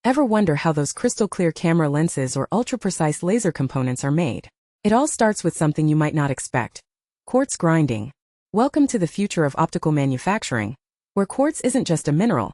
Ever wonder how those crystal-clear camera lenses or ultra-precise laser components are made? It all starts with something you might not expect. Quartz grinding. Welcome to the future of optical manufacturing, where quartz isn't just a mineral.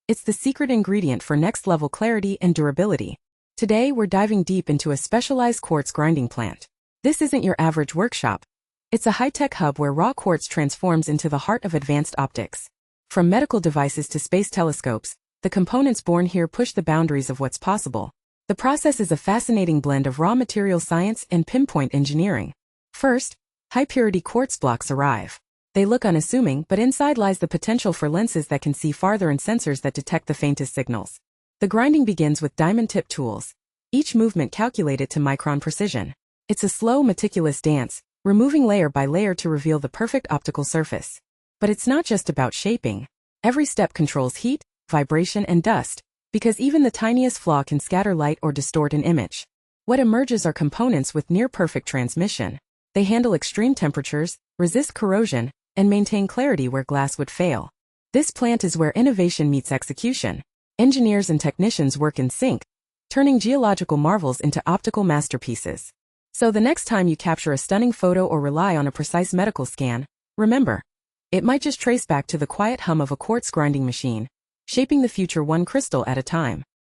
It's the secret ingredient for next-level clarity and durability. Today, we're diving deep into a specialized quartz grinding plant. This isn't your average workshop. It's a high-tech hub where raw quartz transforms into the heart of advanced optics. From medical devices to space telescopes, the components born here push the boundaries of what's possible. The process is a fascinating blend of raw material science and pinpoint engineering. First, high-purity quartz blocks arrive. They look unassuming, but inside lies the potential for lenses that can see farther and sensors that detect the faintest signals. The grinding begins with diamond-tip tools, each movement calculated to micron precision. It's a slow, meticulous dance, removing layer by layer to reveal the perfect optical surface. But it's not just about shaping. Every step controls heat, vibration, and dust, because even the tiniest flaw can scatter light or distort an image. What emerges are components with near-perfect transmission. They handle extreme temperatures, resist corrosion, and maintain clarity where glass would fail. This plant is where innovation meets execution. Engineers and technicians work in sync, turning geological marvels into optical masterpieces. So the next time you capture a stunning photo or rely on a precise medical scan, remember, it might just trace back to the quiet hum of a quartz grinding machine, shaping the future one crystal at a time.